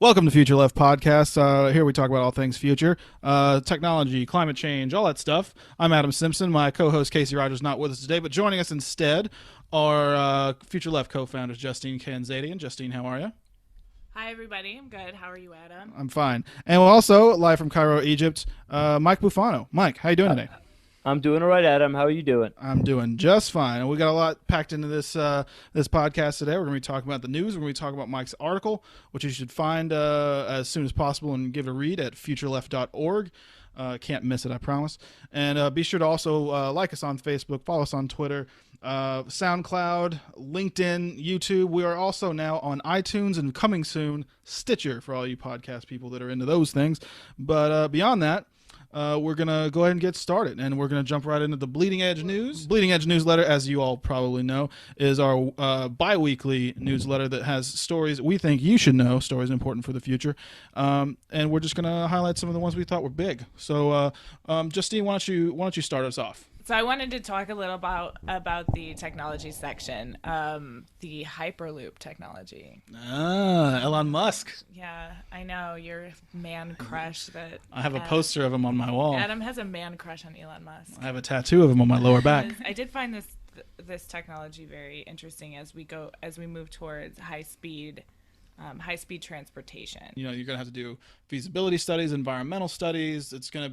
Welcome to Future Left Podcast. Here we talk about all things future, technology, climate change, all that stuff. I'm Adam Simpson. My co-host Casey Rogers not with us today, but joining us instead are Future Left co-founders Justine Khanzadian. Justine, how are you? Hi, everybody. I'm good. How are you, Adam? I'm fine. And we're also live from Cairo, Egypt, Mike Bufano. Mike, how you doing Uh, today? I'm doing all right, Adam. How are you doing? I'm doing just fine. And we got a lot packed into this podcast today. We're going to be talking about the news. We're going to be talking about Mike's article, which you should find as soon as possible and give it a read at futureleft.org. Can't miss it, I promise. And be sure to also like us on Facebook, follow us on Twitter, SoundCloud, LinkedIn, YouTube. We are also now on iTunes and coming soon, Stitcher for all you podcast people that are into those things. But beyond that, we're going to go ahead and get started, and we're going to jump right into the Bleeding Edge News. Bleeding Edge Newsletter, as you all probably know, is our bi-weekly newsletter that has stories we think you should know, stories important for the future, and we're just going to highlight some of the ones we thought were big. So, Justine, why don't you start us off? So I wanted to talk a little about the technology section, the Hyperloop technology. Elon Musk. Yeah, I know your man crush. That I have a poster of him on my wall. Adam has a man crush on Elon Musk. I have a tattoo of him on my lower back. I did find this technology very interesting as we move towards high speed transportation. You know, you're going to have to do feasibility studies, environmental studies. It's going to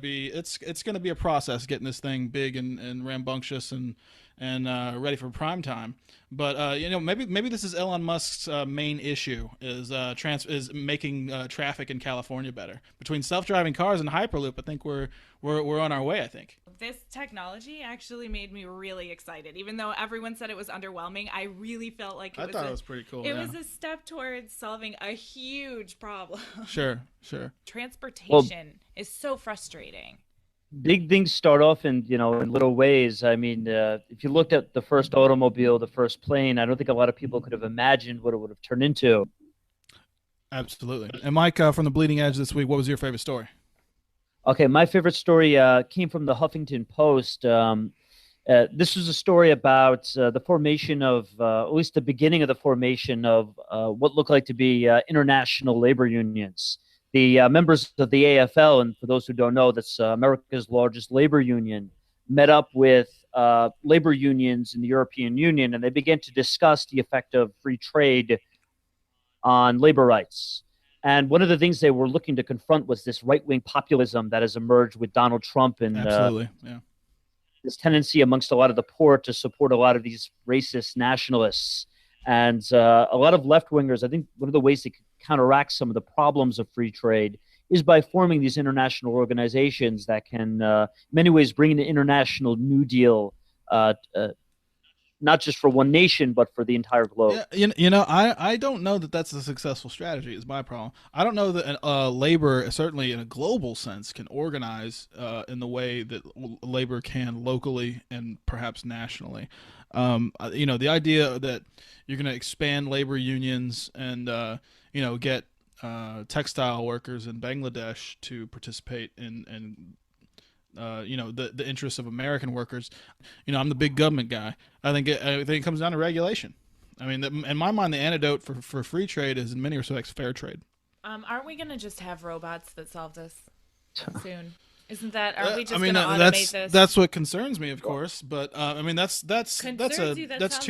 be a process getting this thing big and rambunctious and ready for prime time. But maybe this is Elon Musk's main issue is making traffic in California better. Between self-driving cars and Hyperloop, I think we're on our way, I think. This technology actually made me really excited. Even though everyone said it was underwhelming, I really felt like I thought it was pretty cool. It was a step towards solving a huge problem. Sure. Transportation is so frustrating. Big things start off in little ways. I mean, if you looked at the first automobile, the first plane, I don't think a lot of people could have imagined what it would have turned into. Absolutely. And Mike, from the Bleeding Edge this week, what was your favorite story? Okay, my favorite story came from the Huffington Post. This was a story about the formation of, at least the beginning of the formation of what looked like to be international labor unions. The members of the AFL, and for those who don't know, that's America's largest labor union, met up with labor unions in the European Union, and they began to discuss the effect of free trade on labor rights. And one of the things they were looking to confront was this right-wing populism that has emerged with Donald Trump and Absolutely, yeah. This tendency amongst a lot of the poor to support a lot of these racist nationalists. And a lot of left-wingers, I think one of the ways they could counteract some of the problems of free trade is by forming these international organizations that can, in many ways, bring an international New Deal, not just for one nation, but for the entire globe. Yeah, I don't know that that's a successful strategy is my problem. I don't know that labor, certainly in a global sense, can organize in the way that labor can locally and perhaps nationally. The idea that you're going to expand labor unions and, get textile workers in Bangladesh to participate in the interests of American workers. I'm the big government guy. I think it comes down to regulation. I mean, in my mind, the antidote for free trade is in many respects fair trade. Aren't we going to just have robots that solve this soon? Isn't that? Are we just going to automate this? That's what concerns me, of course. But that's 2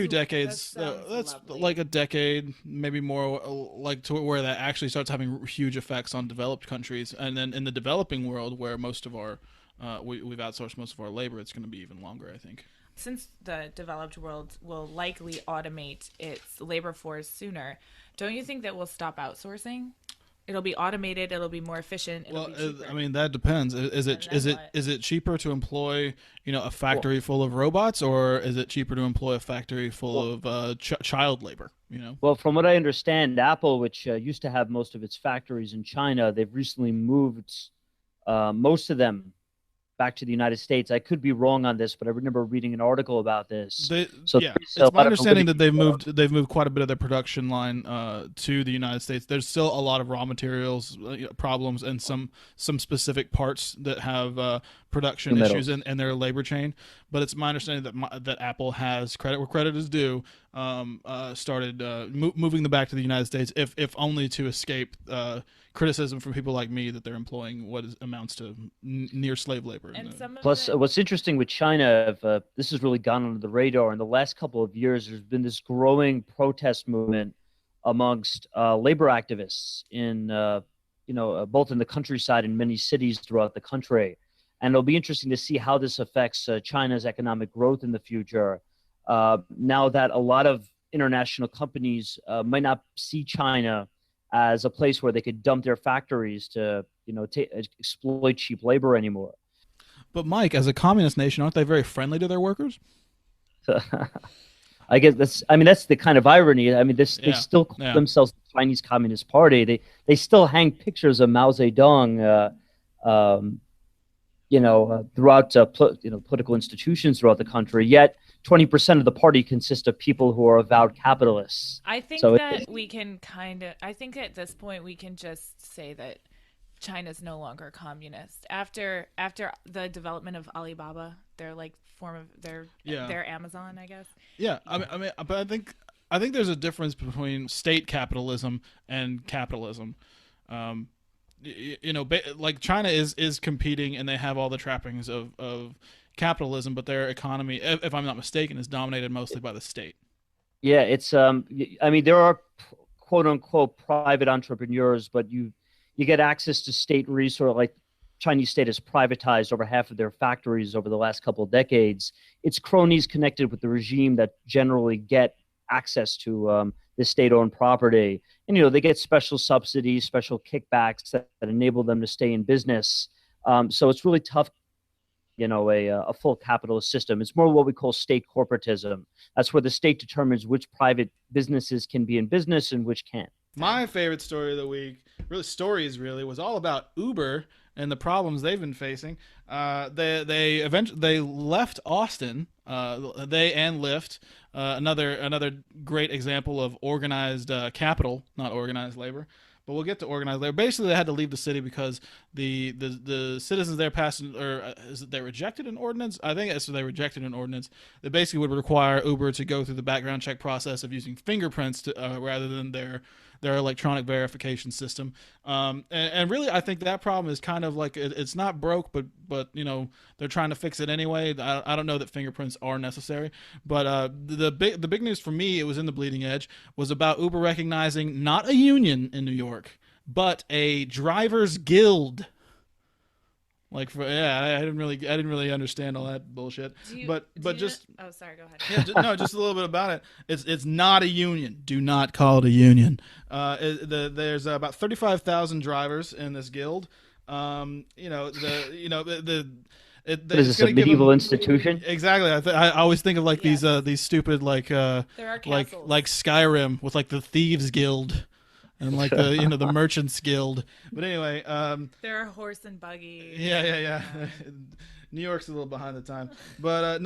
decades. That's lovely. like a decade, maybe more, like to where that actually starts having huge effects on developed countries, and then in the developing world, where most of our we've outsourced most of our labor, it's going to be even longer, I think. Since the developed world will likely automate its labor force sooner, don't you think that we'll stop outsourcing? It'll be automated. It'll be more efficient. It'll be cheaper. I mean, that depends. Is it cheaper to employ a factory full of robots, or is it cheaper to employ a factory full of child labor? Well, from what I understand, Apple, which used to have most of its factories in China, they've recently moved most of them back to the United States. I could be wrong on this, but I remember reading an article about this. It's my understanding that they've moved quite a bit of their production line to the United States. There's still a lot of raw materials problems and some specific parts that have production issues in their labor chain. But it's my understanding that Apple has, credit where credit is due, started moving them back to the United States, if only to escape criticism from people like me that they're employing what amounts to near slave labor. Plus, what's interesting with China, this has really gone under the radar in the last couple of years. There's been this growing protest movement amongst labor activists in both in the countryside and many cities throughout the country. And it'll be interesting to see how this affects China's economic growth in the future. Now that a lot of international companies might not see China as a place where they could dump their factories to, exploit cheap labor anymore. But Mike, as a communist nation, aren't they very friendly to their workers? I guess that's the kind of irony. I mean, they still call themselves the Chinese Communist Party. They still hang pictures of Mao Zedong, throughout political institutions throughout the country. Yet 20% of the party consists of people who are avowed capitalists. I think I think at this point we can just say that China's no longer communist. After the development of Alibaba, their form of their Amazon, I guess. Yeah, but I think there's a difference between state capitalism and capitalism. Like China is competing, and they have all the trappings of capitalism, but their economy, if I'm not mistaken, is dominated mostly by the state. Yeah, it's there are quote unquote private entrepreneurs, but you get access to state resource. Like Chinese state has privatized over half of their factories over the last couple of decades. It's cronies connected with the regime that generally get access to the state-owned property, and they get special subsidies, special kickbacks that enable them to stay in business. So it's really tough, a full capitalist system. It's more what we call state corporatism. That's where the state determines which private businesses can be in business and which can't. My favorite story of the week, was all about Uber and the problems they've been facing. They left Austin. They and Lyft, another great example of organized capital, not organized labor. But we'll get to organized labor. Basically, they had to leave the city because the citizens there they rejected an ordinance. I think they rejected an ordinance that basically would require Uber to go through the background check process of using fingerprints rather than their electronic verification system. And really, I think that problem is kind of like it's not broke, but they're trying to fix it anyway. I don't know that fingerprints are necessary, but the big news for me, it was in the Bleeding Edge, was about Uber recognizing not a union in New York, but a drivers guild. I didn't really understand all that bullshit. Oh, sorry, go ahead. Yeah, just a little bit about it. It's not a union. Do not call it a union. There's about 35,000 drivers in this guild. What is this, a medieval institution? Exactly. I always think of these stupid there are like Skyrim with the Thieves Guild. And the Merchants Guild. But anyway, there are horse and buggy. Yeah. New York's a little behind the time, but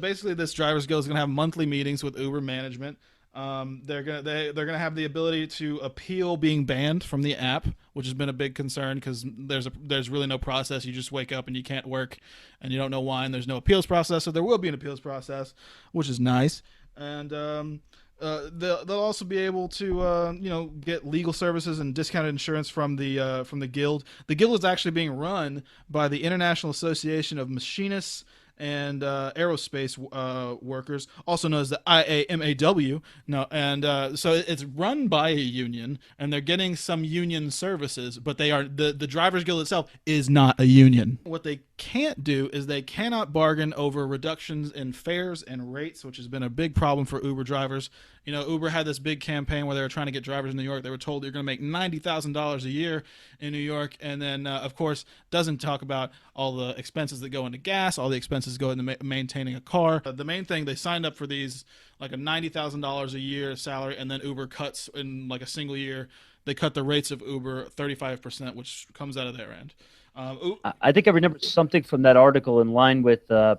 basically this drivers guild is gonna have monthly meetings with Uber management. They're gonna have the ability to appeal being banned from the app, which has been a big concern because there's really no process. You just wake up and you can't work, and you don't know why, and there's no appeals process. So there will be an appeals process, which is nice, and. They'll also be able to get legal services and discounted insurance from the guild. The guild is actually being run by the International Association of Machinists and Aerospace Workers, also known as the IAMAW. So it's run by a union, and they're getting some union services, but they are the Drivers Guild itself is not a union. What they can't do is they cannot bargain over reductions in fares and rates, which has been a big problem for Uber drivers. Uber had this big campaign where they were trying to get drivers in New York. They were told you're going to make $90,000 a year in New York, and then of course doesn't talk about all the expenses that go into gas, all the expenses go into maintaining a car. The main thing, they signed up for these like a $90,000 a year salary, and then Uber cuts in a single year. They cut the rates of Uber 35%, which comes out of their end. I think I remember something from that article in line with the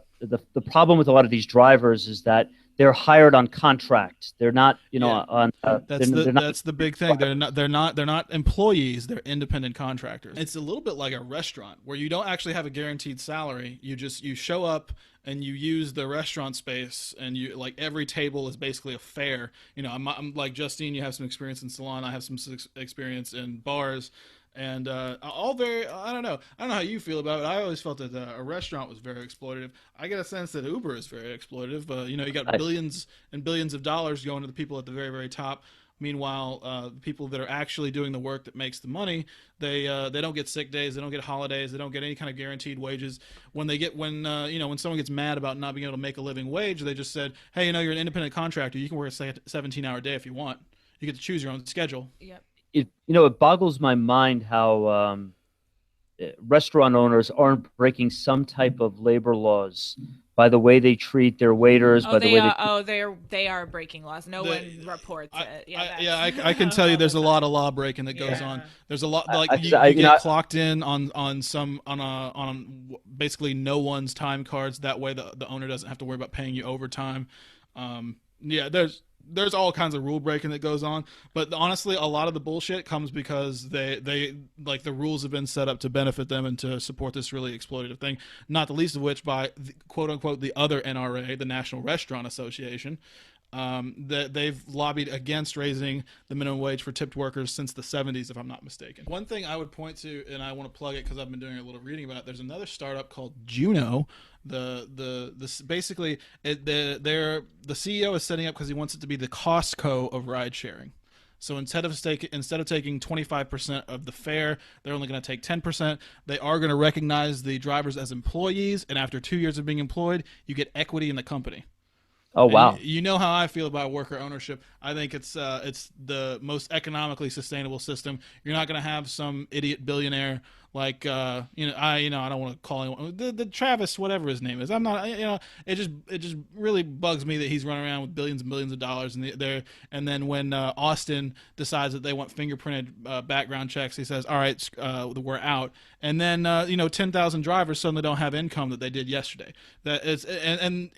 problem with a lot of these drivers is that they're hired on contract. They're not, Yeah. on. That's They're not. that's the big thing. They're not employees. They're independent contractors. It's a little bit like a restaurant where you don't actually have a guaranteed salary. You show up and you use the restaurant space, and you like every table is basically a fare. I'm like Justine. You have some experience in salon. I have some experience in bars. And all very, I don't know how you feel about it. I always felt that a restaurant was very exploitative. I get a sense that Uber is very exploitative. You got billions and billions of dollars going to the people at the very, very top. Meanwhile, the people that are actually doing the work that makes the money, they don't get sick days, they don't get holidays, they don't get any kind of guaranteed wages. When someone gets mad about not being able to make a living wage, they just said, hey, you're an independent contractor, you can work a 17-hour day if you want. You get to choose your own schedule. Yep. It boggles my mind how restaurant owners aren't breaking some type of labor laws by the way they treat their waiters. They are breaking laws. No one reports it. I can tell you, there's a lot of law breaking that goes on. There's a lot you get clocked in on basically no one's time cards. That way, the owner doesn't have to worry about paying you overtime. There's all kinds of rule breaking that goes on, but honestly, a lot of the bullshit comes because they like the rules have been set up to benefit them and to support this really exploitative thing. Not the least of which by quote unquote the other NRA, the National Restaurant Association, that they've lobbied against raising the minimum wage for tipped workers since the 70s, if I'm not mistaken. One thing I would point to, and I want to plug it because I've been doing a little reading about it. There's another startup called Juno. The CEO is setting up because he wants it to be the Costco of ride sharing. So instead of taking 25% of the fare, they're only going to take 10%. They are going to recognize the drivers as employees, and after 2 years of being employed, you get equity in the company. Oh, wow. And you know how I feel about worker ownership. I think it's the most economically sustainable system. You're not going to have some idiot billionaire like I don't want to call anyone the Travis, whatever his name is. I'm not, it just really bugs me that he's running around with billions and billions of dollars, and then when Austin decides that they want fingerprinted background checks, he says, all right, we're out, and then 10,000 drivers suddenly don't have income that they did yesterday. That is, and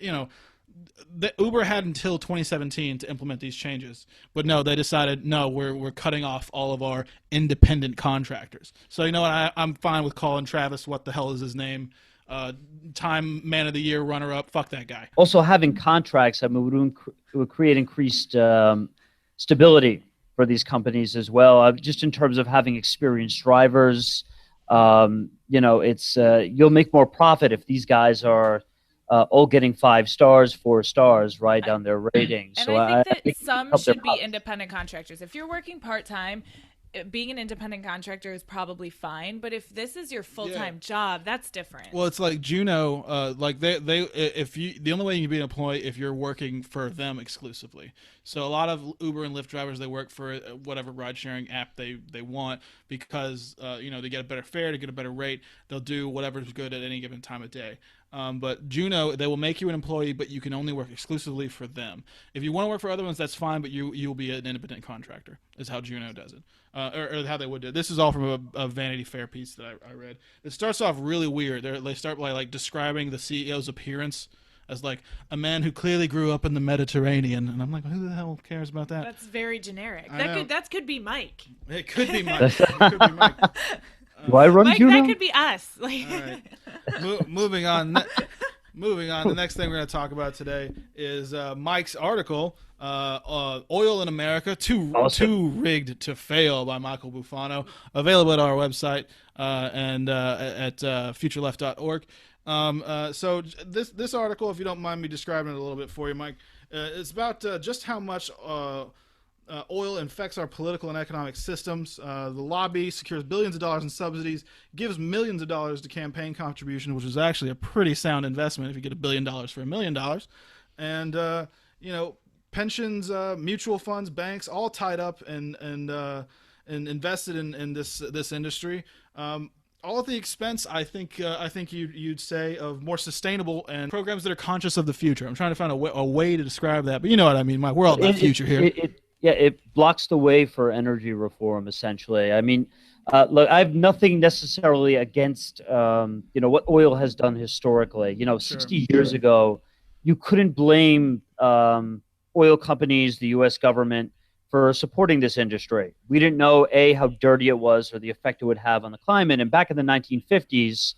the Uber had until 2017 to implement these changes, but no, they decided we're cutting off all of our independent contractors. So you know what? I'm fine with calling Travis, what the hell is his name, Time Man of the Year runner-up. Fuck that guy. Also, having contracts, would create increased stability for these companies as well. Just in terms of having experienced drivers, it's you'll make more profit if these guys are all getting 5 stars, 4 stars, right down their rating. And so I think that some should be independent contractors. If you're working part-time, being an independent contractor is probably fine, but if this is your full-time job, that's different. Well, it's like Juno, the only way you can be an employee if you're working for them exclusively. So a lot of Uber and Lyft drivers, they work for whatever ride-sharing app they want because they get a better fare, to get a better rate. They'll do whatever's good at any given time of day. But Juno, they will make you an employee, but you can only work exclusively for them. If you want to work for other ones, that's fine, but you'll be an independent contractor, is how Juno does it. Or how they would do it. This is all from a Vanity Fair piece that I read. It starts off really weird. They start by like describing the CEO's appearance as like a man who clearly grew up in the Mediterranean, and I'm like, who the hell cares about that? That's very generic. That could be Mike. It could be Mike. Do I run Mike, Juno? That could be us. All right. Moving on. Moving on. The next thing we're going to talk about today is Mike's article, "Oil in America: Too Rigged to Fail" by Michael Bufano, available at our website and at futureleft.org. So this article, if you don't mind me describing it a little bit for you, Mike, it's about just how much oil infects our political and economic systems. The lobby secures billions of dollars in subsidies, gives millions of dollars to campaign contribution, which is actually a pretty sound investment if you get $1 billion for $1 million. And pensions, mutual funds, banks, all tied up and invested in this industry. All at the expense, I think you'd say, of more sustainable and programs that are conscious of the future. I'm trying to find a way to describe that, but you know what I mean, Mike. We're all about the future here. It blocks the way for energy reform, essentially. I mean, look, I have nothing necessarily against, what oil has done historically. 60 years ago, you couldn't blame oil companies, the U.S. government, for supporting this industry. We didn't know, A, how dirty it was or the effect it would have on the climate. And back in the 1950s,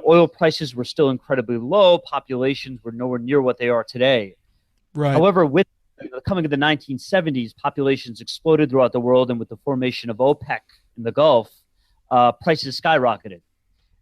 oil prices were still incredibly low. Populations were nowhere near what they are today. Right. However, with the coming of the 1970s, populations exploded throughout the world, and with the formation of OPEC in the Gulf, prices skyrocketed.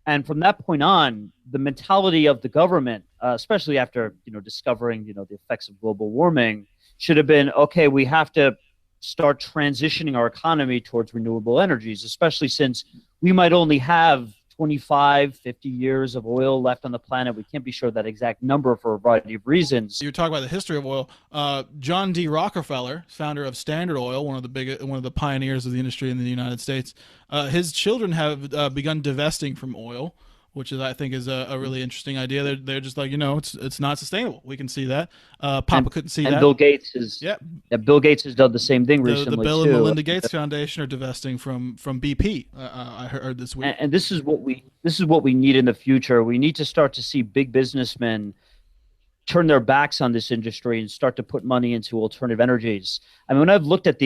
And from that point on, the mentality of the government, especially after discovering the effects of global warming, should have been, okay, we have to start transitioning our economy towards renewable energies, especially since we might only have 25, 50 years of oil left on the planet. We can't be sure that exact number for a variety of reasons. You're talking about the history of oil. John D. Rockefeller, founder of Standard Oil, one of the pioneers of the industry in the United States, his children have begun divesting from oil, which I think is a really interesting idea. They're just like, it's not sustainable. We can see that. Papa couldn't see that. And Bill Gates has done the same thing recently. The Bill and Melinda Gates Foundation are divesting from BP. I heard this week. And this is what we need in the future. We need to start to see big businessmen turn their backs on this industry and start to put money into alternative energies. I mean, when I've looked at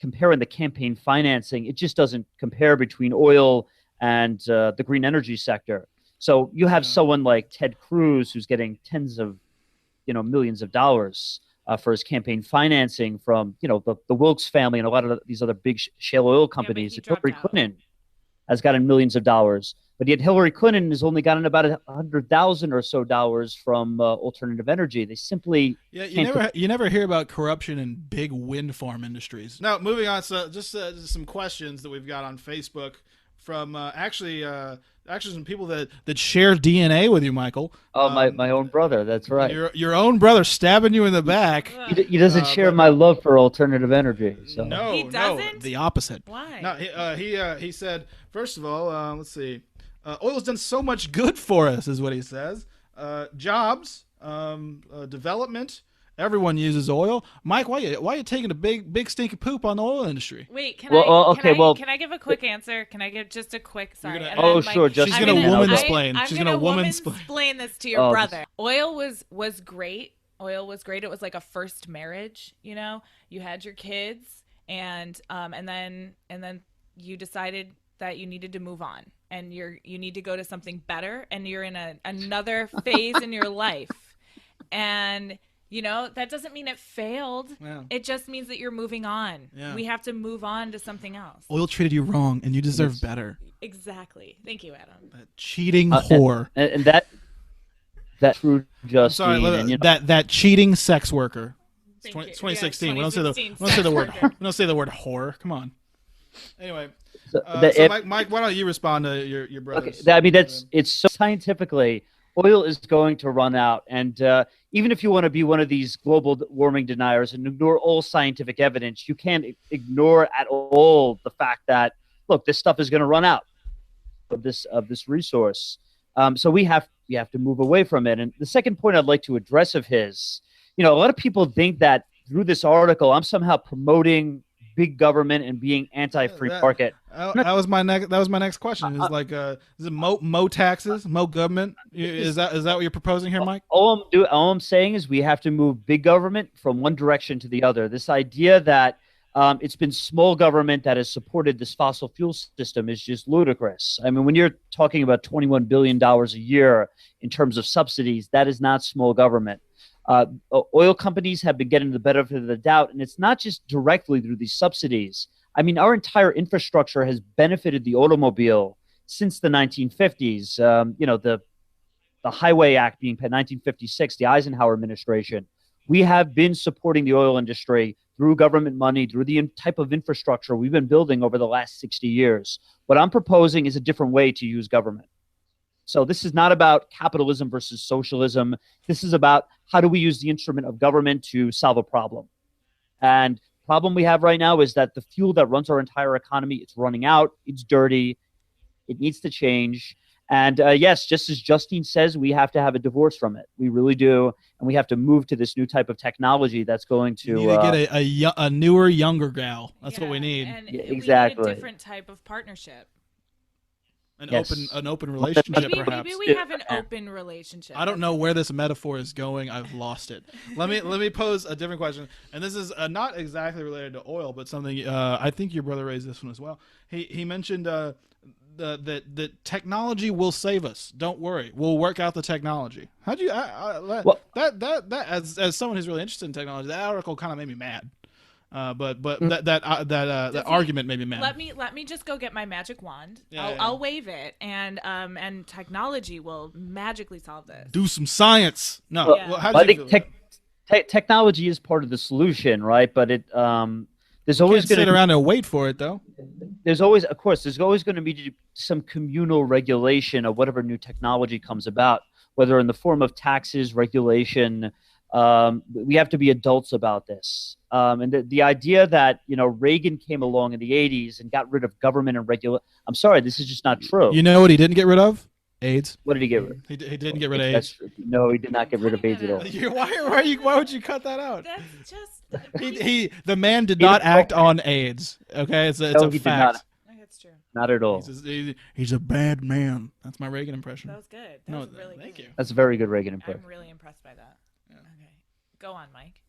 comparing the campaign financing, it just doesn't compare between oil and the green energy sector. So you have someone like Ted Cruz who's getting tens of millions of dollars for his campaign financing from the Wilkes family and a lot of these other big shale oil companies. Hillary Clinton has gotten millions of dollars, but yet Hillary Clinton has only gotten about $100,000 or so dollars from alternative energy. They simply you never hear about corruption in big wind farm industries. Now, moving on, so just some questions that we've got on Facebook from actually some people that share DNA with you, Michael. Oh, my own brother. That's right. Your own brother stabbing you in the back. He doesn't share my love for alternative energy. So. No, he doesn't? No, the opposite. Why? No, he said, first of all, let's see, oil's done so much good for us, is what he says. Jobs, development. Everyone uses oil. Mike, why you taking a big stinky poop on the oil industry? Wait, can I give a quick answer? Can I give just a quick? Sorry. Sure. She's gonna woman-splain. She's gonna woman-splain this to your brother. Oil was great. Oil was great. It was like a first marriage. You had your kids, and then you decided that you needed to move on, and you need to go to something better, and you're in another phase in your life, and. That doesn't mean it failed. Yeah. It just means that you're moving on. Yeah. We have to move on to something else. Oil treated you wrong, and you deserve better. Exactly. Thank you, Adam. That cheating whore. And that true Justine. Sorry, that cheating sex worker. It's 2016. We don't say the word whore. Come on. Anyway, Mike, why don't you respond to your brother's? Okay, it's so scientifically. Oil is going to run out, and even if you want to be one of these global warming deniers and ignore all scientific evidence, you can't ignore at all the fact that, look, this stuff is going to run out of this resource. So we have to move away from it. And the second point I'd like to address of his, a lot of people think that through this article, I'm somehow promoting big government and being anti-free market. That was my next question. Is is it mo taxes, mo government? Is that what you're proposing here, Mike? All I'm saying is we have to move big government from one direction to the other. This idea that it's been small government that has supported this fossil fuel system is just ludicrous. I mean, when you're talking about $21 billion a year in terms of subsidies, that is not small government. Oil companies have been getting the benefit of the doubt, and it's not just directly through these subsidies. I mean, our entire infrastructure has benefited the automobile since the 1950s. The Highway Act being passed in 1956, the Eisenhower administration. We have been supporting the oil industry through government money, through the type of infrastructure we've been building over the last 60 years. What I'm proposing is a different way to use government. So this is not about capitalism versus socialism. This is about how do we use the instrument of government to solve a problem. And the problem we have right now is that the fuel that runs our entire economy, it's running out, it's dirty, it needs to change. And yes, just as Justine says, we have to have a divorce from it. We really do. And we have to move to this new type of technology that's going to... We need to get a newer, younger gal. That's what we need. And exactly. We need a different type of partnership. An open relationship, Maybe perhaps. we have an open relationship. I don't know where this metaphor is going. I've lost it. Let me pose a different question, and this is not exactly related to oil, but something I think your brother raised this one as well. He mentioned that technology will save us. Don't worry, we'll work out the technology. How do you that as someone who's really interested in technology, that article kind of made me mad. But that argument made me mad. Let me just go get my magic wand. Yeah. I'll wave it, and technology will magically solve this. Do some science. No, Yeah. well, how I do you think feel? technology is part of the solution, right? But there's You always can't going sit to around and wait for it, though. there's always going to be some communal regulation of whatever new technology comes about, whether in the form of taxes, regulation. We have to be adults about this. And the idea that, Reagan came along in the 80s and got rid of government and regulation. I'm sorry, this is just not true. You know what he didn't get rid of? AIDS. What did he get rid of? He didn't get rid of AIDS. No, he did not get rid of AIDS at all. Why would you cut that out? That's just The man did not act on AIDS. Okay, it's a he did fact. not. That's true. Not at all. He's a bad man. That's my Reagan impression. That was good. That was really thank good. you. That's a very good Reagan impression. I'm really impressed by that. Yeah. Okay, go on, Mike.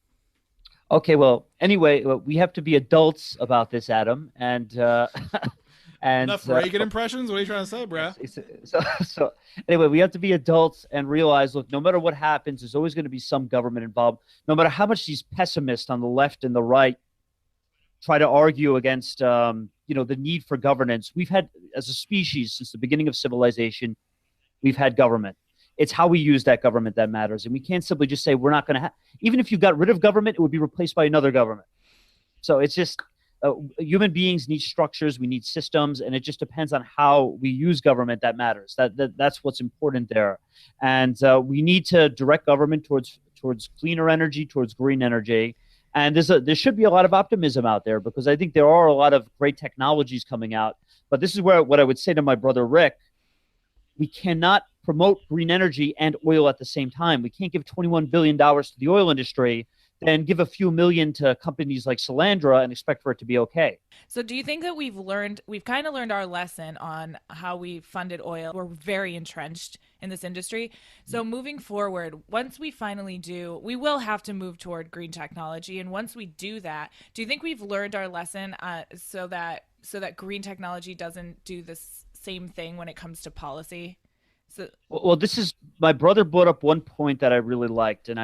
Okay, well, anyway, we have to be adults about this, Adam, and Enough Reagan impressions? What are you trying to say, bruh? So anyway, we have to be adults and realize, look, no matter what happens, there's always going to be some government involved. No matter how much these pessimists on the left and the right try to argue against, the need for governance, we've had, as a species, since the beginning of civilization, we've had government. It's how we use that government that matters. And we can't simply just say we're not going to have, even if you got rid of government, it would be replaced by another government. So it's just, human beings need structures, we need systems, and it just depends on how we use government that matters. That's what's important there. And we need to direct government towards cleaner energy, towards green energy. And there should be a lot of optimism out there, because I think there are a lot of great technologies coming out. But this is what I would say to my brother Rick. We cannot promote green energy and oil at the same time. We can't give $21 billion to the oil industry, then give a few million to companies like Solandra and expect for it to be okay. So do you think that we've kind of learned our lesson on how we funded oil? We're very entrenched in this industry. So moving forward, once we finally do, we will have to move toward green technology. And once we do that, do you think we've learned our lesson so that green technology doesn't do this same thing when it comes to policy? Well, this is, my brother brought up one point that I really liked, and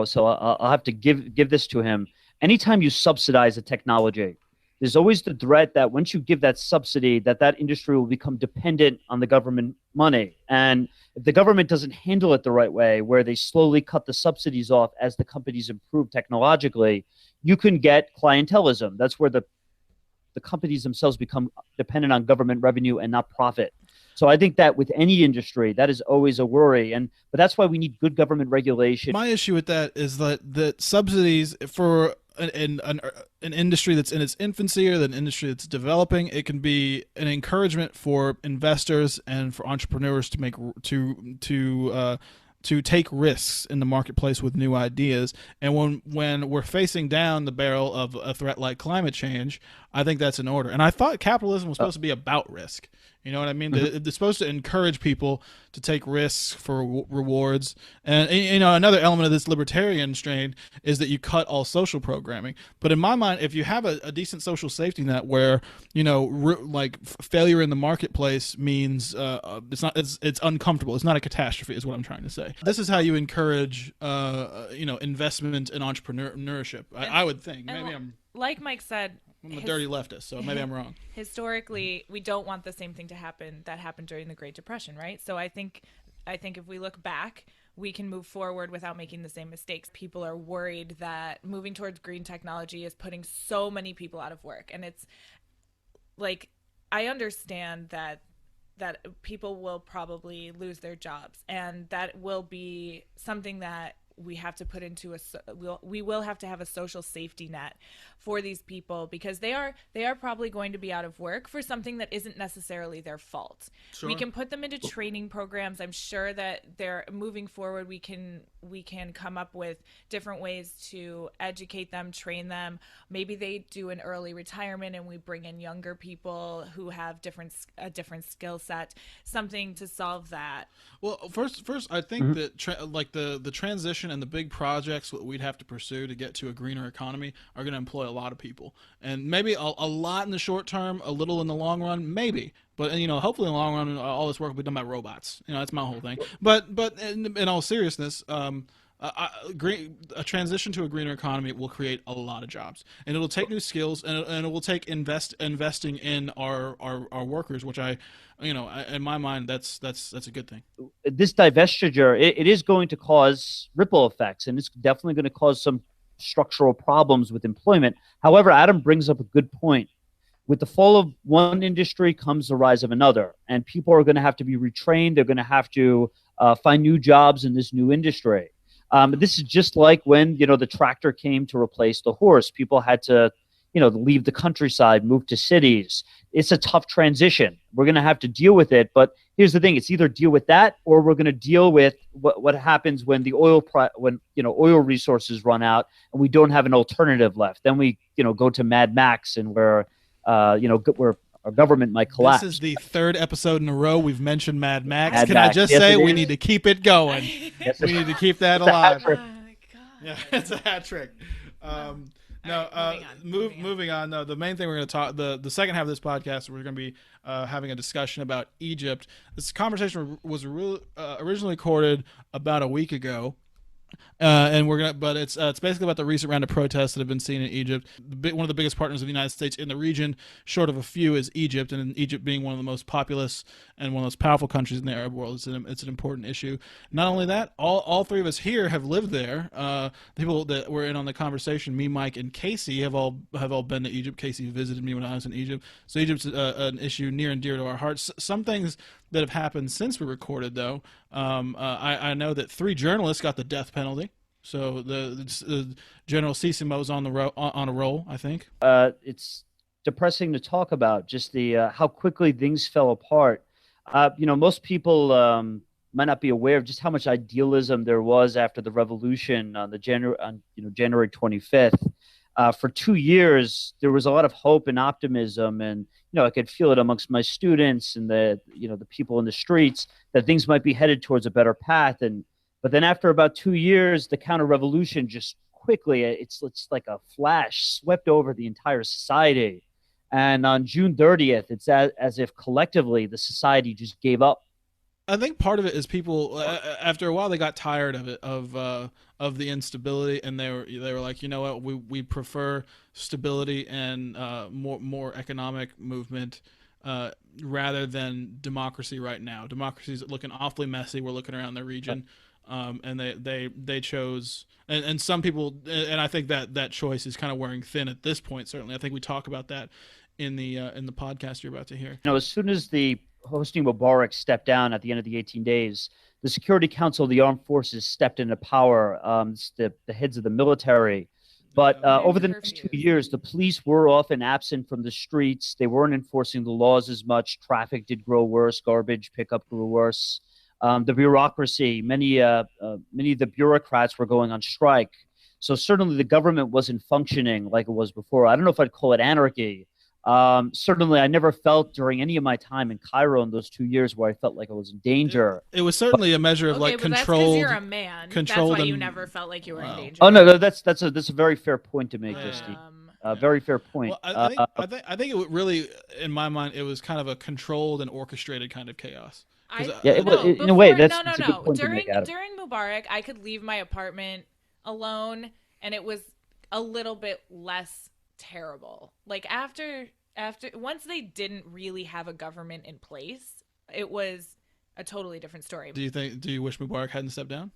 so I'll have to give this to him. Anytime you subsidize a technology, there's always the threat that once you give that subsidy, that industry will become dependent on the government money. And if the government doesn't handle it the right way, where they slowly cut the subsidies off as the companies improve technologically, you can get clientelism. That's where the companies themselves become dependent on government revenue and not profit. So I think that with any industry, that is always a worry. But that's why we need good government regulation. My issue with that is that subsidies for an industry that's in its infancy, or an industry that's developing, it can be an encouragement for investors and for entrepreneurs to take risks in the marketplace with new ideas. And when we're facing down the barrel of a threat like climate change, I think that's in order. And I thought capitalism was supposed to be about risk. You know what I mean? Mm-hmm. It's supposed to encourage people to take risks for rewards. And another element of this libertarian strain is that you cut all social programming. But in my mind, if you have a decent social safety net where failure in the marketplace means it's uncomfortable, it's not a catastrophe, is what I'm trying to say. This is how you encourage investment and entrepreneurship. I would think. Maybe I'm like Mike said. I'm a dirty leftist, so maybe I'm wrong. Historically, we don't want the same thing to happen that happened during the Great Depression, right? So I think if we look back, we can move forward without making the same mistakes. People are worried that moving towards green technology is putting so many people out of work. And it's like, I understand that people will probably lose their jobs, and that will be something that we have to put into we will have to have a social safety net for these people, because they are probably going to be out of work for something that isn't necessarily their fault. Sure. We can put them into training programs. I'm sure that they're moving forward. We can come up with different ways to educate them, train them. Maybe they do an early retirement and we bring in younger people who have a different skill set, something to solve that. Well, first, I think that the transition and the big projects that we'd have to pursue to get to a greener economy are going to employ a lot of people, and maybe a lot in the short term, a little in the long run, maybe. But hopefully in the long run, all this work will be done by robots. That's my whole thing. But in all seriousness, a transition to a greener economy will create a lot of jobs, and it'll take new skills, and it will take investing in our workers, which in my mind, that's a good thing. This divestiture, it is going to cause ripple effects, and it's definitely going to cause some structural problems with employment. However, Adam brings up a good point. With the fall of one industry comes the rise of another, and people are going to have to be retrained. They're going to have to find new jobs in this new industry. This is just like when, the tractor came to replace the horse. People had to, leave the countryside, move to cities. It's a tough transition. We're going to have to deal with it. But here's the thing. It's either deal with that, or we're going to deal with what happens when the oil resources run out and we don't have an alternative left. Then we, go to Mad Max, and where our government might collapse. This is the third episode in a row we've mentioned Mad Max. Mad Can Max. I just Yes, say it we is. need to keep it going. Yes, we need to keep that it's a hat alive. trick. Oh my God. Yeah, it's a hat trick. Moving on. No, the main thing we're going to talk, the second half of this podcast, we're going to be having a discussion about Egypt. This conversation was originally recorded about a week ago. But it's basically about the recent round of protests that have been seen in Egypt. One of the biggest partners of the United States in the region, short of a few, is Egypt, and Egypt being one of the most populous and one of the most powerful countries in the Arab world, it's an important issue. Not only that, all three of us here have lived there. The people that were in on the conversation, me, Mike, and Casey, have all been to Egypt. Casey visited me when I was in Egypt, so Egypt's an issue near and dear to our hearts. Some things that have happened since we recorded, though. I know that 3 journalists got the death penalty. So the General Sisimo's on a roll, I think. It's depressing to talk about, just the how quickly things fell apart. Most people might not be aware of just how much idealism there was after the revolution on January 25th. For 2 years, there was a lot of hope and optimism, and I could feel it amongst my students and the people in the streets that things might be headed towards a better path. But then after about 2 years, the counter-revolution just quickly, it's like a flash, swept over the entire society. And on June 30th, it's as if collectively the society just gave up. I think part of it is people after a while they got tired of it, of the instability, and they were like, you know what, we prefer stability and more economic movement rather than democracy right now. Democracy's looking awfully messy. We're looking around the region, and they chose, and some people, and I think that choice is kind of wearing thin at this point. Certainly, I think we talk about that in the podcast you're about to hear. As soon as the Hosni Mubarak stepped down at the end of the 18 days, the Security Council of the Armed Forces stepped into power, the heads of the military. But over the next 2 years, the police were often absent from the streets. They weren't enforcing the laws as much. Traffic did grow worse. Garbage pickup grew worse. The bureaucracy, many of the bureaucrats were going on strike. So certainly the government wasn't functioning like it was before. I don't know if I'd call it anarchy. Certainly, I never felt during any of my time in Cairo in those 2 years where I felt like I was in danger. It was certainly a measure of Okay, like but controlled. That's because you're a man. Controlled. That's why you and- never felt like you were in danger. Oh no, that's a very fair point to make, Justine. Very fair point. Well, I think it really, in my mind, it was kind of a controlled and orchestrated kind of chaos. In a way, that's a good point to During make, Adam. during Mubarak, I could leave my apartment alone, and it was a little bit less terrible. Like after once they didn't really have a government in place, it was a totally different story. Do you wish Mubarak hadn't stepped down?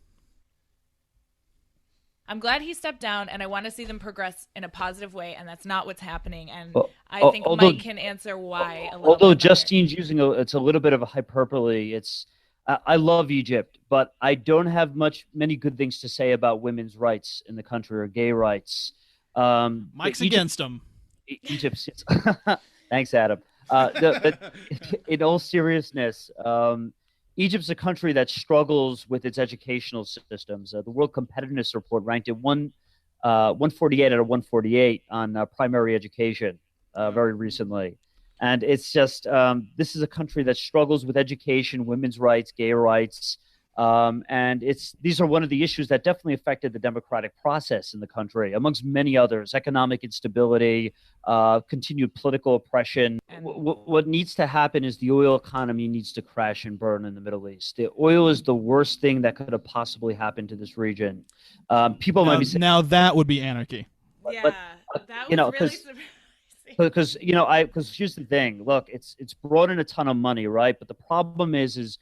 I'm glad he stepped down, and I want to see them progress in a positive way, and that's not what's happening. And Well, I think although- Mike can answer why. A little Although bit better. Justine's using it's a little bit of a hyperbole. It's I love Egypt, but I don't have many good things to say about women's rights in the country or gay rights. Mike's against them. Egypt's. Thanks, Adam. But in all seriousness, Egypt's a country that struggles with its educational systems. The World Competitiveness Report ranked it 148 out of 148 on primary education very recently. And it's just, this is a country that struggles with education, women's rights, gay rights. And these are one of the issues that definitely affected the democratic process in the country, amongst many others: economic instability, continued political oppression. What needs to happen is the oil economy needs to crash and burn in the Middle East. The oil is the worst thing that could have possibly happened to this region. People might be saying, now that would be anarchy. Yeah, that was really surprising. Because here's the thing. Look, it's brought in a ton of money, right? But the problem is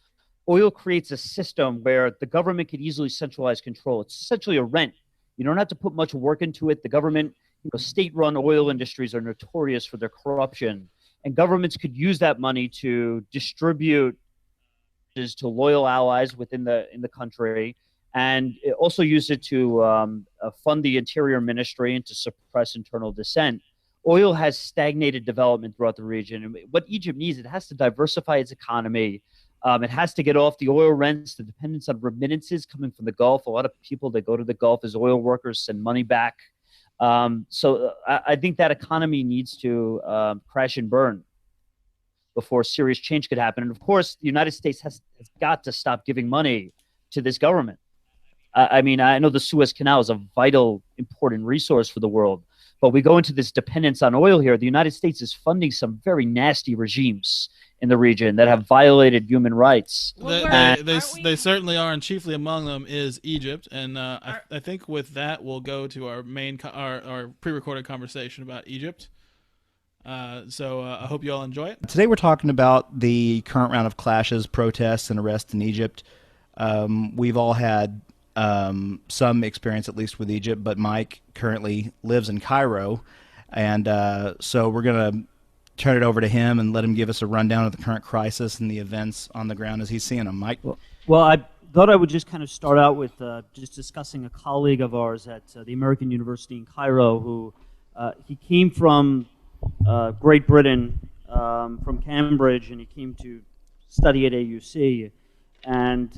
oil creates a system where the government could easily centralize control. It's essentially a rent. You don't have to put much work into it. The government, state-run oil industries are notorious for their corruption, and governments could use that money to distribute to loyal allies within the country, and also use it to fund the Interior Ministry and to suppress internal dissent. Oil has stagnated development throughout the region. And what Egypt needs, it has to diversify its economy. It has to get off the oil rents, the dependence on remittances coming from the Gulf. A lot of people that go to the Gulf as oil workers send money back. So I think that economy needs to crash and burn before serious change could happen. And of course, the United States has got to stop giving money to this government. I mean, I know the Suez Canal is a vital, important resource for the world, but we go into this dependence on oil here. The United States is funding some very nasty regimes in the region that have violated human rights. They certainly are, and chiefly among them is Egypt. And I think with that, we'll go to our our pre-recorded conversation about Egypt. So I hope you all enjoy it. Today we're talking about the current round of clashes, protests, and arrests in Egypt. We've all had some experience, at least with Egypt, but Mike currently lives in Cairo, and so we're going to turn it over to him and let him give us a rundown of the current crisis and the events on the ground as he's seeing them. Mike? Well, I thought I would just kind of start out with just discussing a colleague of ours at the American University in Cairo who he came from Great Britain, from Cambridge, and he came to study at AUC. And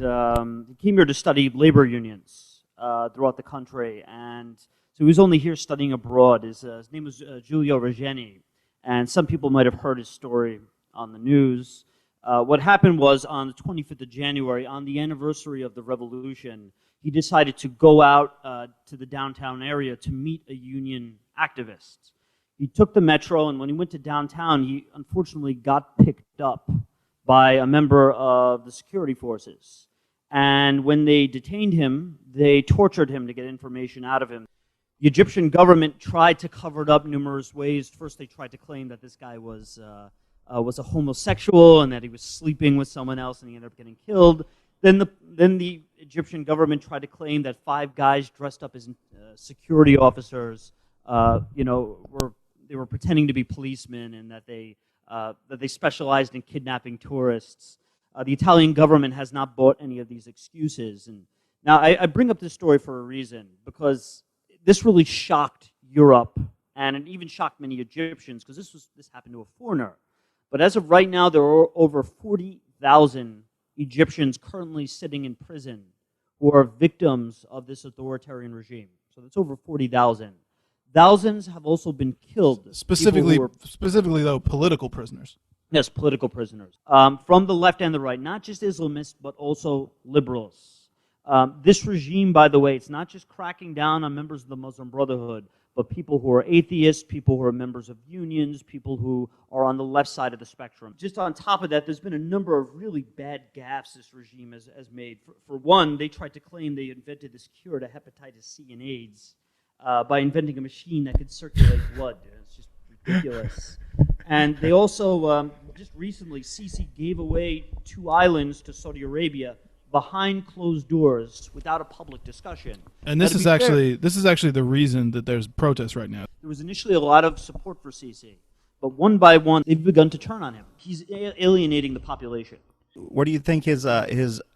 he came here to study labor unions throughout the country. And so he was only here studying abroad. His name was Giulio Regeni. And some people might have heard his story on the news. What happened was on the 25th of January, on the anniversary of the revolution, he decided to go out to the downtown area to meet a union activist. He took the metro, and when he went to downtown, he unfortunately got picked up by a member of the security forces. And when they detained him, they tortured him to get information out of him. The Egyptian government tried to cover it up numerous ways. First, they tried to claim that this guy was a homosexual and that he was sleeping with someone else and he ended up getting killed. Then the Egyptian government tried to claim that 5 guys dressed up as security officers, they were pretending to be policemen and that they specialized in kidnapping tourists. The Italian government has not bought any of these excuses. And now I bring up this story for a reason, because this really shocked Europe, and it even shocked many Egyptians, because this happened to a foreigner. But as of right now, there are over 40,000 Egyptians currently sitting in prison who are victims of this authoritarian regime. So that's over 40,000. Thousands have also been killed. Specifically, though, political prisoners. Yes, political prisoners. From the left and the right, not just Islamists, but also liberals. This regime, by the way, it's not just cracking down on members of the Muslim Brotherhood, but people who are atheists, people who are members of unions, people who are on the left side of the spectrum. Just on top of that, there's been a number of really bad gaffes this regime has made. For one, they tried to claim they invented this cure to hepatitis C and AIDS by inventing a machine that could circulate blood. It's just ridiculous. And they also, just recently, Sisi gave away 2 islands to Saudi Arabia behind closed doors without a public discussion. And this is actually the reason that there's protests right now. There was initially a lot of support for Sisi, but one by one, they've begun to turn on him. He's alienating the population. Where do you think his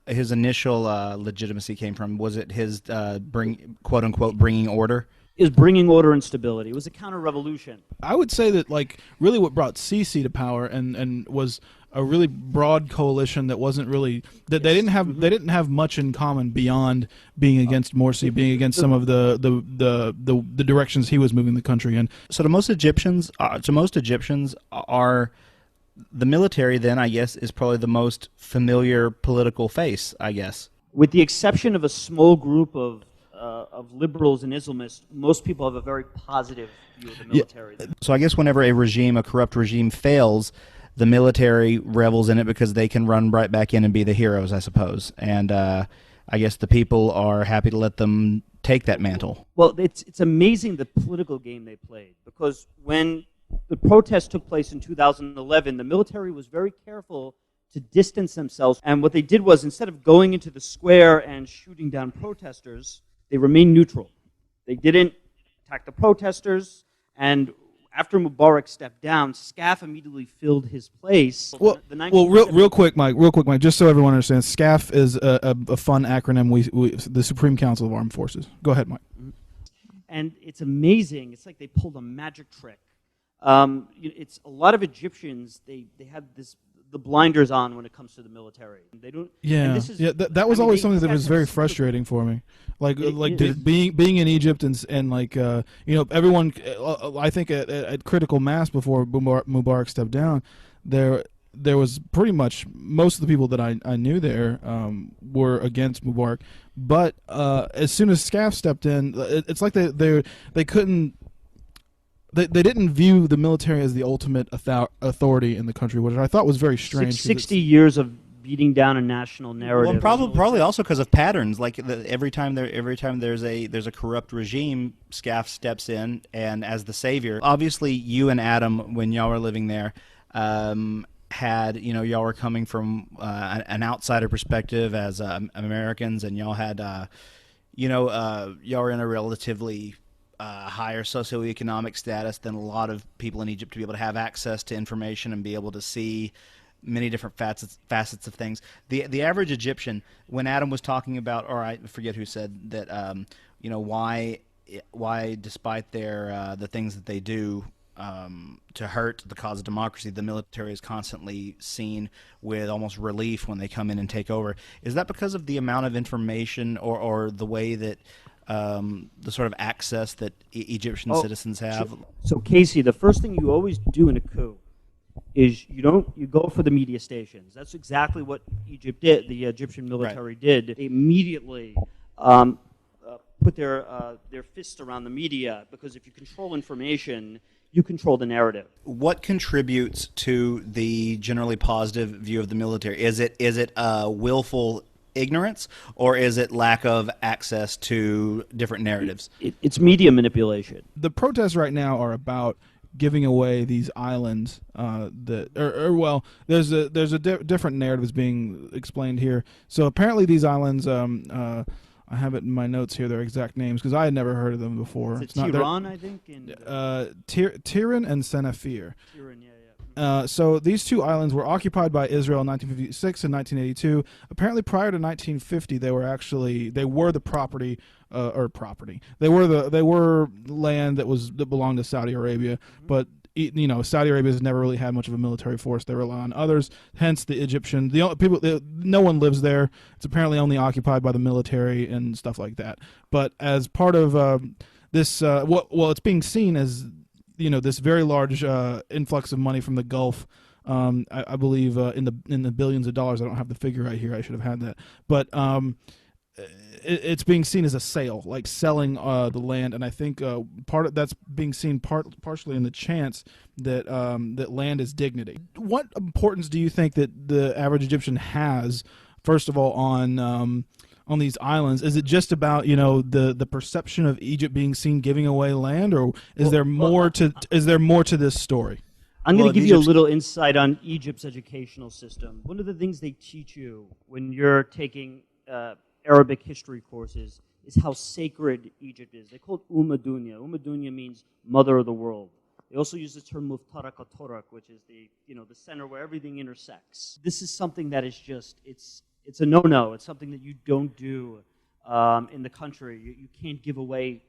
initial legitimacy came from? Was it his quote unquote bringing order? Is bringing order and stability. It was a counter-revolution. I would say that like really what brought Sisi to power and was a really broad coalition that wasn't really that they didn't have much in common beyond being against Morsi, being against some of the directions he was moving the country in. So to most Egyptians, are the military then, I guess, is probably the most familiar political face, I guess. With the exception of a small group of liberals and Islamists, most people have a very positive view of the military. Yeah. So I guess whenever a corrupt regime fails, the military revels in it because they can run right back in and be the heroes, I suppose. And I guess the people are happy to let them take that mantle. Well, it's amazing the political game they played, because when the protests took place in 2011, the military was very careful to distance themselves. And what they did was, instead of going into the square and shooting down protesters, they remained neutral. They didn't attack the protesters, and after Mubarak stepped down, SCAF immediately filled his place. Real quick, Mike, just so everyone understands, SCAF is a fun acronym. The Supreme Council of Armed Forces. Go ahead, Mike. And it's amazing. It's like they pulled a magic trick. It's a lot of Egyptians. They have the blinders on when it comes to the military. They don't. Yeah, that was always something that was very frustrating for me. Being in Egypt and like everyone. I think at critical mass before Mubarak stepped down, there was pretty much most of the people that I knew there were against Mubarak. But as soon as SCAF stepped in, it's like they couldn't. They didn't view the military as the ultimate authority in the country, which I thought was very strange. 60 years of beating down a national narrative. Well, probably also because of patterns. Like every time there's a corrupt regime, SCAF steps in and as the savior. Obviously, you and Adam, when y'all were living there, y'all were coming from an outsider perspective as Americans, and y'all had y'all were in a relatively higher socioeconomic status than a lot of people in Egypt to be able to have access to information and be able to see many different facets of things. The average Egyptian, when Adam was talking about, or I forget who said that, why despite their the things that they do to hurt the cause of democracy, the military is constantly seen with almost relief when they come in and take over. Is that because of the amount of information or the way that the sort of access that Egyptian citizens have? So Casey, the first thing you always do in a coup is you go for the media stations. That's exactly what Egypt did. The Egyptian military did. They immediately put their fists around the media, because if you control information, you control the narrative. What contributes to the generally positive view of the military? Is it willful ignorance, or is it lack of access to different narratives? It's media manipulation. The protests right now are about giving away these islands there's a different narratives being explained here. So apparently these islands, I have it in my notes here, their exact names, because I had never heard of them before. It's Tiran, I think? Tiran and Senefir. Tiran, yeah. So these two islands were occupied by Israel in 1956 and 1982. Apparently, prior to 1950, they were the property. They were land that belonged to Saudi Arabia, but Saudi Arabia has never really had much of a military force. They rely on others. Hence, no one lives there. It's apparently only occupied by the military and stuff like that. But as part of this, it's being seen as this very large influx of money from the Gulf. I believe in the billions of dollars. I don't have the figure right here. I should have had that. But it's being seen as a sale, like selling the land, and I think that's being seen partially in the chance that that land is dignity. What importance do you think that the average Egyptian has, first of all, on these islands? Is it just about the perception of Egypt being seen giving away land, or is there more to this story? I'm going to give you a little insight on Egypt's educational system. One of the things they teach you when you're taking Arabic history courses is how sacred Egypt is. They call it Dunya. Dunya means mother of the world. They also use the term Muftaraka Torak, which is the center where everything intersects. This is something that is just, it's a no-no. It's something that you don't do in the country. You can't give away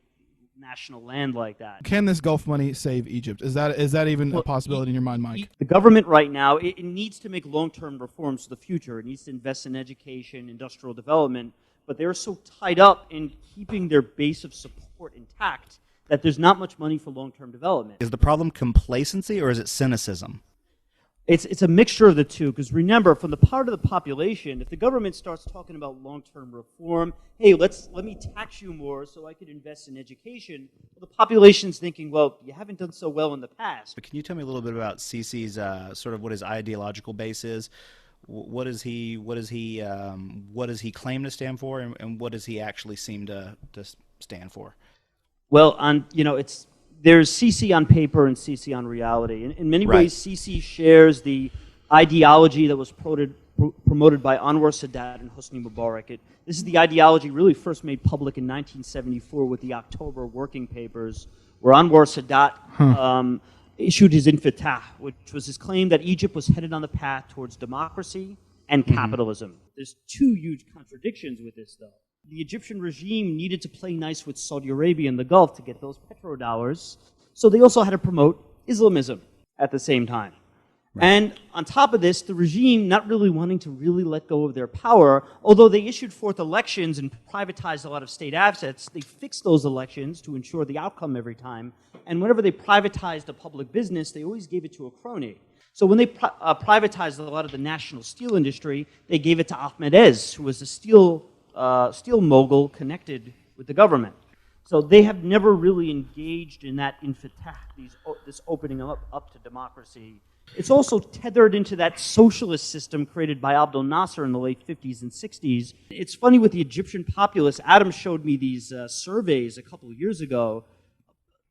national land like that. Can this Gulf money save Egypt? Is that even a possibility in your mind, Mike? The government right now, it needs to make long-term reforms for the future. It needs to invest in education, industrial development, but they're so tied up in keeping their base of support intact that there's not much money for long-term development. Is the problem complacency or is it cynicism? It's a mixture of the two, because remember, from the part of the population, if the government starts talking about long-term reform, hey, let me tax you more so I could invest in education, well, the population's thinking, well, you haven't done so well in the past. But can you tell me a little bit about Sisi's sort of what his ideological base is? What does he claim to stand for, and what does he actually seem to stand for? Well, there's Sisi on paper and Sisi on reality. In many ways, Sisi shares the ideology that was promoted by Anwar Sadat and Hosni Mubarak. This is the ideology really first made public in 1974 with the October Working Papers, where Anwar Sadat issued his Infitah, which was his claim that Egypt was headed on the path towards democracy and capitalism. There's two huge contradictions with this, though. The Egyptian regime needed to play nice with Saudi Arabia and the Gulf to get those petrodollars, so they also had to promote Islamism at the same time. Right. And on top of this, the regime not really wanting to really let go of their power, although they issued forth elections and privatized a lot of state assets, they fixed those elections to ensure the outcome every time, and whenever they privatized a public business, they always gave it to a crony. So when they privatized a lot of the national steel industry, they gave it to Ahmed Ez, who was a steel mogul connected with the government. So they have never really engaged in that infitah, this opening up to democracy. It's also tethered into that socialist system created by Abdel Nasser in the late 50s and 60s. It's funny with the Egyptian populace. Adam showed me these surveys a couple of years ago.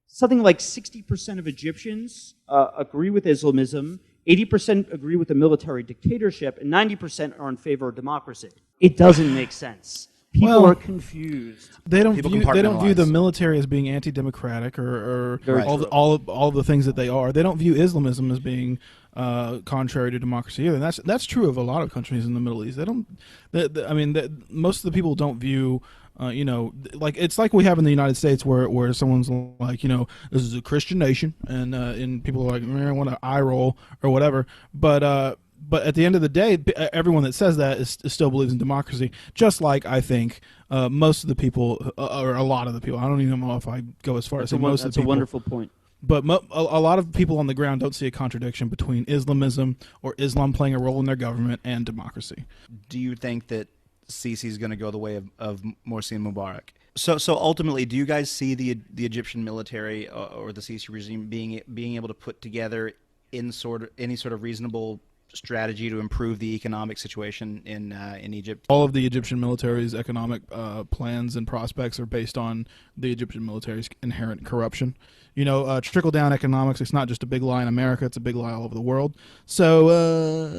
Something like 60% of Egyptians agree with Islamism, 80% agree with the military dictatorship, and 90% are in favor of democracy. It doesn't make sense. People are confused. They don't view the military as being anti-democratic or all of the things that they are. They don't view Islamism as being contrary to democracy either. And that's true of a lot of countries in the Middle East. They don't. Most of the people don't view. Like it's like we have in the United States where someone's like, this is a Christian nation, and people are like, I want to eye roll or whatever. But at the end of the day, everyone that says that still believes in democracy, just like I think most of the people, or a lot of the people. I don't even know if I go as far as say most of the people. That's a wonderful point. But a lot of people on the ground don't see a contradiction between Islamism or Islam playing a role in their government and democracy. Do you think that Sisi is going to go the way of Morsi and Mubarak? So ultimately, do you guys see the Egyptian military or the Sisi regime being able to put together any sort of reasonable strategy to improve the economic situation in Egypt? All of the Egyptian military's economic plans and prospects are based on the Egyptian military's inherent corruption. Trickle-down economics, it's not just a big lie in America, it's a big lie all over the world. So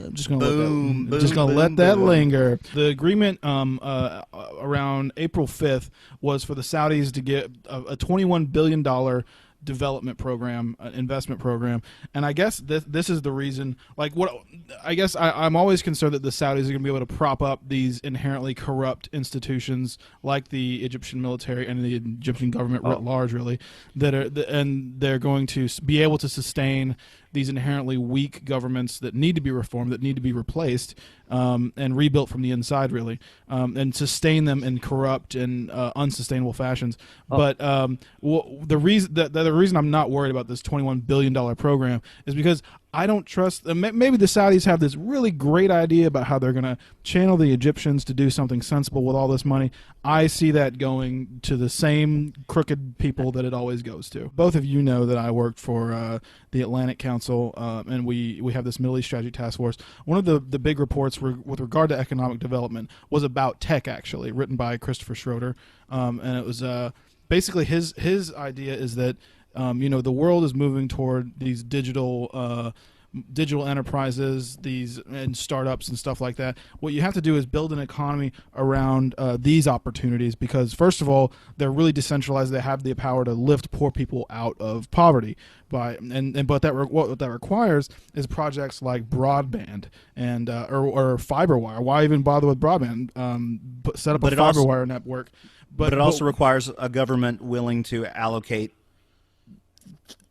I'm just going to let that linger. The agreement around April 5th was for the Saudis to get a $21 billion development program, investment program, and I guess this is the reason. I'm always concerned that the Saudis are going to be able to prop up these inherently corrupt institutions like the Egyptian military and the Egyptian government writ large, really, and they're going to be able to sustain these inherently weak governments that need to be reformed, that need to be replaced, and rebuilt from the inside, really, and sustain them in corrupt and unsustainable fashions. But the reason I'm not worried about this $21 billion program is because I don't trust. Maybe the Saudis have this really great idea about how they're going to channel the Egyptians to do something sensible with all this money. I see that going to the same crooked people that it always goes to. Both of you know that I worked for the Atlantic Council, and we have this Middle East Strategy Task Force. One of the big reports with regard to economic development was about tech, actually, written by Christopher Schroeder, and it was basically his idea is that the world is moving toward these digital digital enterprises, and startups and stuff like that. What you have to do is build an economy around these opportunities, because first of all, they're really decentralized. They have the power to lift poor people out of poverty. But what that requires is projects like broadband and or fiber wire. Why even bother with broadband? Set up a fiber wire network. But it also requires a government willing to allocate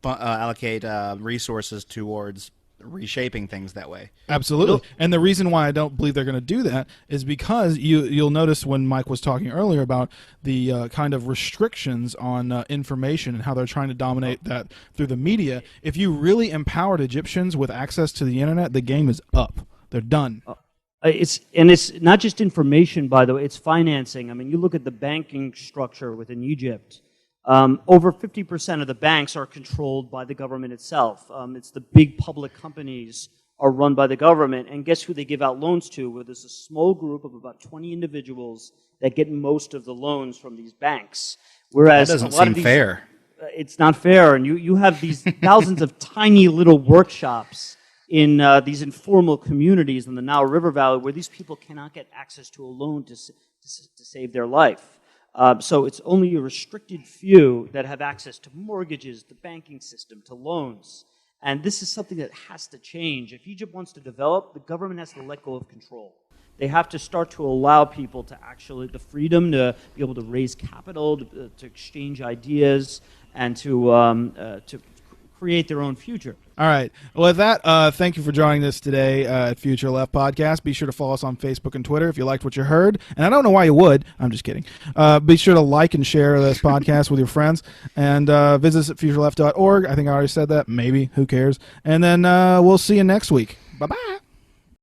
resources towards reshaping things that way. Absolutely. And the reason why I don't believe they're going to do that is because you'll notice when Mike was talking earlier about the kind of restrictions on information and how they're trying to dominate that through the media. If you really empowered Egyptians with access to the internet, the game is up. They're done. It's not just information, by the way, it's financing. I mean, you look at the banking structure within Egypt. Over 50% of the banks are controlled by the government itself. It's the big public companies are run by the government, and guess who they give out loans to? Well, there's a small group of about 20 individuals that get most of the loans from these banks. Whereas that doesn't seem fair. It's not fair, and you have these thousands of tiny little workshops in these informal communities in the Nile River Valley where these people cannot get access to a loan to save their life. So it's only a restricted few that have access to mortgages, the banking system, to loans. And this is something that has to change. If Egypt wants to develop, the government has to let go of control. They have to start to allow people to actually, the freedom to be able to raise capital, to exchange ideas, and to create their own future. All right. Well, with that, thank you for joining us today at Future Left Podcast. Be sure to follow us on Facebook and Twitter if you liked what you heard. And I don't know why you would. I'm just kidding. Be sure to like and share this podcast with your friends. And visit us at futureleft.org. I think I already said that. Maybe. Who cares? And then we'll see you next week. Bye-bye.